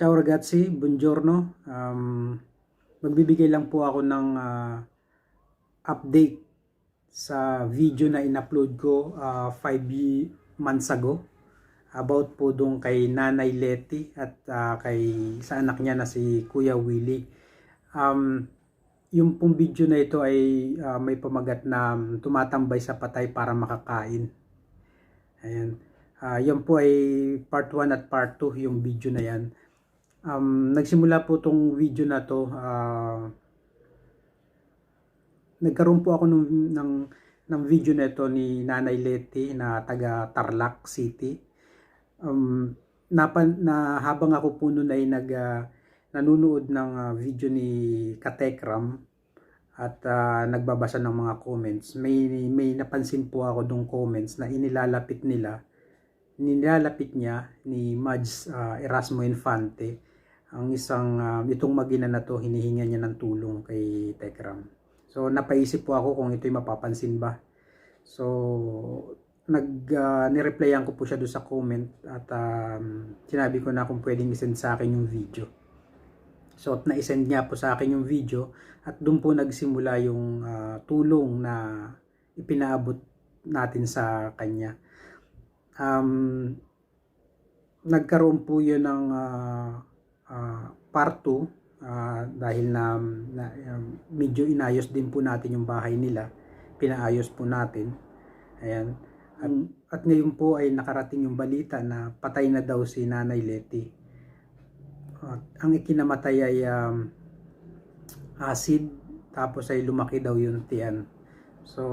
Ciao ragazzi, buongiorno. Magbibigay lang po ako ng update sa video na in-upload ko 5 months ago about po doon kay Nanay Letty at sa anak niya na si Kuya Willie. Yung pong video na ito ay may pamagat na tumatambay sa patay para makakain. Ayan. Yan po ay part 1 at part 2 yung video na yan. Nagsimula po tong video na to, nagkaroon po ako ng video na ito ni Nanay Letty na taga Tarlac City. Habang ako po noon ay nanonood ng video ni Katekram at nagbabasa ng mga comments, may napansin po ako dong comments na nilalapit niya ni Mads Erasmo Infante ang itong magina na to, hinihinga niya ng tulong kay Tekram. So napaisip po ako kung ito'y mapapansin ba. So nireplyan ko po siya doon sa comment at sinabi ko na kung pwedeng isend sa akin yung video. So na-isend niya po sa akin yung video at doon po nagsimula yung tulong na ipinaabot natin sa kanya. Nagkaroon po yun ng part 2 dahil na medyo inayos din po natin yung bahay nila, pinaayos po natin. Ayan. At ngayon po ay nakarating yung balita na patay na daw si Nanay Letty. Ang ikinamatay ay acid, tapos ay lumaki daw yung tiyan. So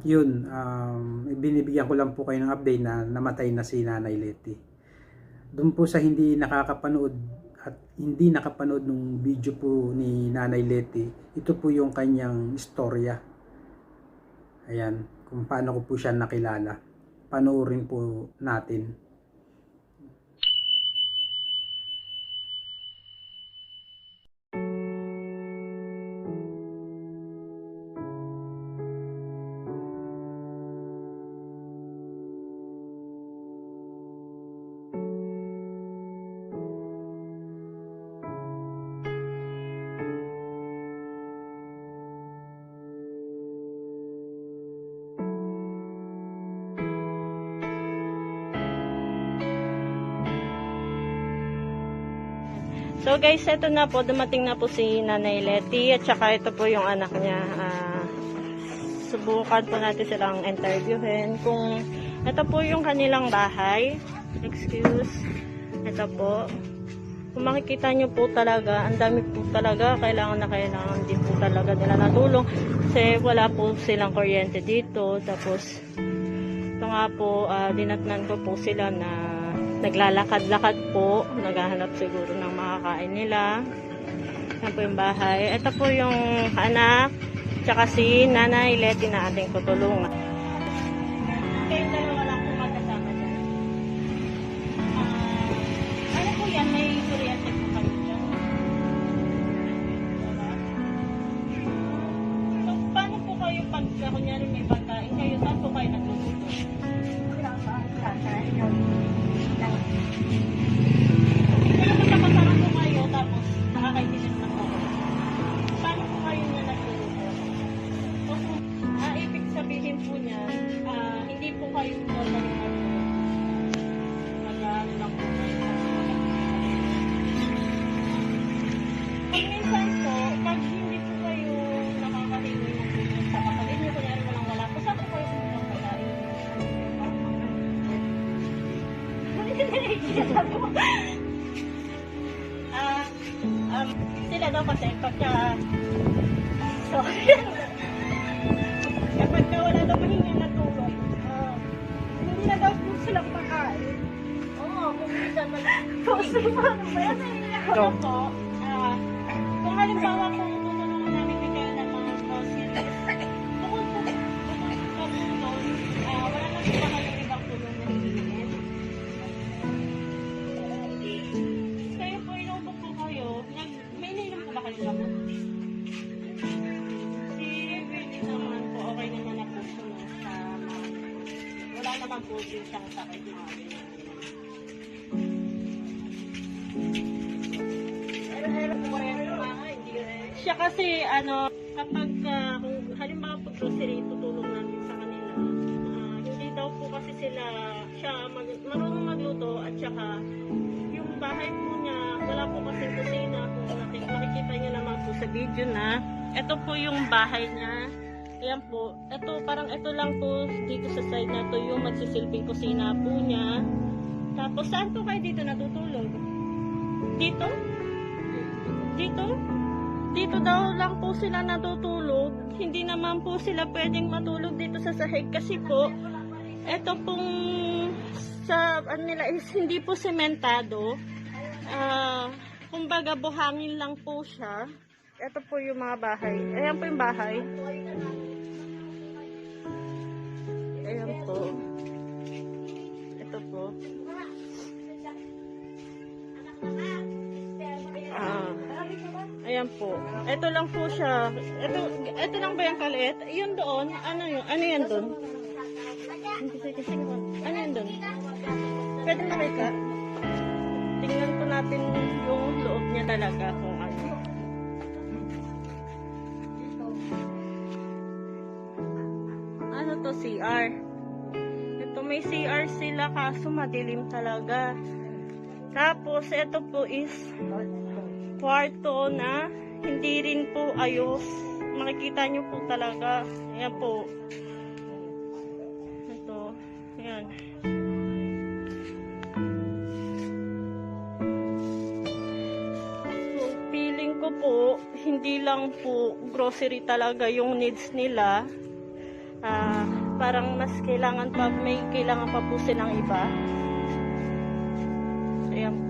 yun, binibigyan ko lang po kayo ng update na namatay na si Nanay Letty. Doon po sa hindi nakakapanood at hindi nakapanood ng video po ni Nanay Letty, ito po yung kanyang istorya. Ayan, kung paano ko po siya nakilala. Panoorin po natin. So guys, ito na po, dumating na po si Nanay Letty at saka ito po yung anak niya. Subukan po natin silang interviewin kung ito po yung kanilang bahay. Excuse. Ito po. Kung makikita nyo po talaga, ang dami po talaga, kailangan din po talaga nila natulong kasi wala po silang kuryente dito. Tapos ito nga po, dinatnan ko po sila na naglalakad-lakad po, naghahanap siguro ng makakain nila. Yan po yung bahay. Ito po yung anak, tsaka si Nanay Letty na ating tutulungan. Kayo dalawa lang po magkasama dyan. Ano po yan? May kuryente po kayo dyan? So, paano po kayo pag kunyari may pagkain kayo, saan po kayo nagluluto? Magkakasarap po kayo, tapos nakakaitinit na po. Paano po kayo na nagluluto? Ibig sabihin po niya, hindi po kayo totally mag-ano lang po kayo. Pag minsan po, pag hindi po kayo nakakahingi ng tulong sa kapatid niyo, kunyari wala po, saan po kayo pumunta pagkain? Sila daw kasi pagka kapag wala daw mahinga na tulong, hindi na daw po silang makain. Oo, kung minsan paano ba yan? Ako po, kung halimbawa kung tutulungan namin kayo ng mga groceries, bukod po doon, wala na po ba kayong ibang tulong na hihingin? Kayo po, inubok po kayo, may ininom po ba kayo naman? Si Virgin naman po, okay naman na po siya sa wala naman po din siyang sakit na kasi kapag kung halimbawa po grocery tutulong natin sa kanila, hindi daw po kasi siya marunong magluto at saka yung bahay po niya wala po kasi kusina. Kung makikita niyo naman po sa video na ito po yung bahay niya. Ayan po, ito lang po dito sa side na to yung magsisilbing kusina po niya. Tapos saan po kayo dito natutulog? Dito? Dito? Dito daw lang po sila natutulog. Hindi naman po sila pwedeng matulog dito sa sahig kasi po ito pong sa nila is hindi po sementado. Kumbaga buhangin lang po siya. Ito po yung mga bahay. Ayan po yung bahay. Ayan po. Ito po. Ayan po. Ito lang po siya. Ito lang ba yung kaliit? Yun doon. Ano yan doon? Ano yan doon? Pwede makita? Tingnan po natin yung loob niya talaga kung ano. Ano to, CR? Ito may CR sila kaso madilim talaga. Tapos ito po is kwarto na hindi rin po ayos. Makikita nyo po talaga. Ayan po. Ito. Ayan. So, feeling ko po, hindi lang po grocery talaga yung needs nila. Parang mas may kailangan pa po silang iba. Ayan po.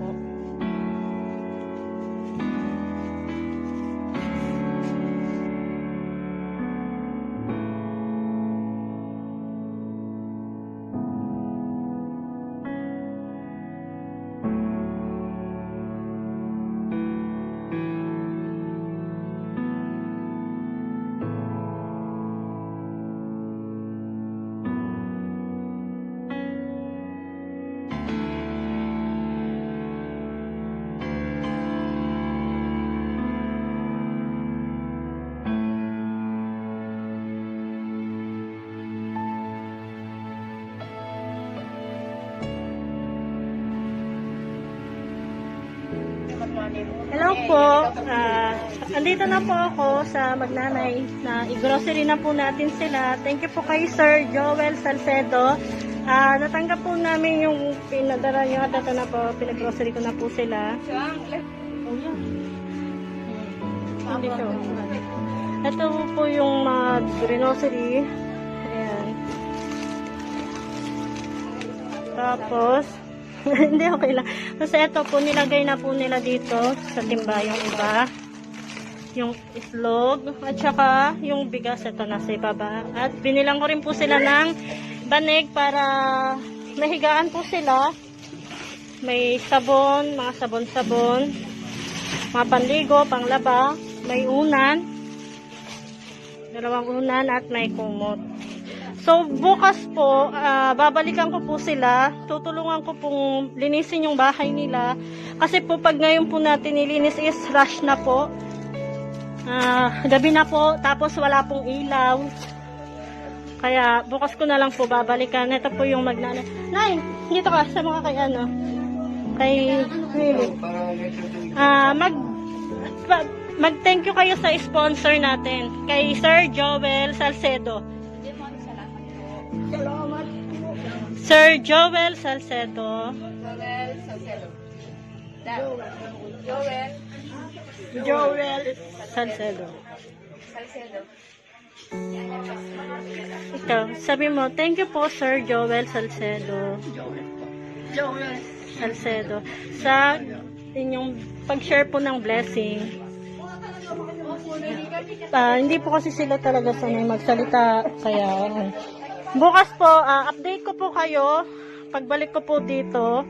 Hello po. Andito na po ako sa Magnanay na i-grocery na po natin sila. Thank you po kay Sir Joel Salcedo. Natanggap po namin yung pinadala nyo at ito na po, pinag-grocery ko na po sila. Dito. Ito po yung grocery. Ayan. Tapos, hindi, okay lang. Kasi ito po, nilagay na po nila dito sa timba yung iba. Yung islog, at saka yung bigas, ito nasa ibaba. At binilang ko rin po sila ng banig para mahigaan po sila. May sabon, mga sabon-sabon, mga panligo, panglaba, may unan, dalawang unan at may kumot. So, bukas po, babalikan ko po sila. Tutulungan ko pong linisin yung bahay nila. Kasi po, pag ngayon po natin nilinis is rush na po. Gabi na po, tapos wala pong ilaw. Kaya, bukas ko na lang po babalikan. Ito po yung Magnanay. Nay, dito ka, sa mga kay ano. Kay Willie. Mag-thank you kayo sa sponsor natin. Kay Sir Joel Salcedo. Sir Joel Salcedo. Joel Salcedo. Ito, sabi mo, thank you po Sir Joel Salcedo. Joel Salcedo. Sa inyong pag-share po ng blessing. Hindi po kasi sila talaga sanay magsalita. Kaya, bukas po, update ko po kayo. Pagbalik ko po dito,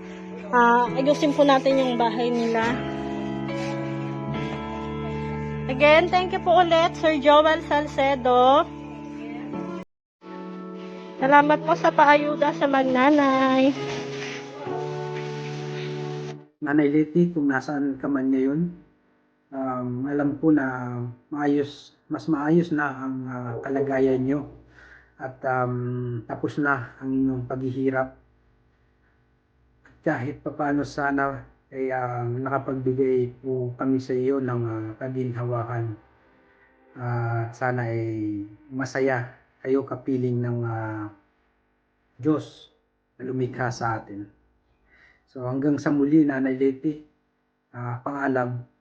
ayusin po natin yung bahay nila. Again, thank you po ulit, Sir Joel Salcedo. Salamat po sa paayuda sa Magnanay. Nanay Leti, kung nasaan ka man ngayon, Alam ko na mas maayos na ang kalagayan nyo at tapos na ang inyong paghihirap. At kahit papaano sana ay nakapagbigay po kami sa iyo ng kaginhawahan. Sana ay masaya kayo kapiling ng Diyos na lumikha sa atin. So hanggang sa muli, Nanay Leti, paalam.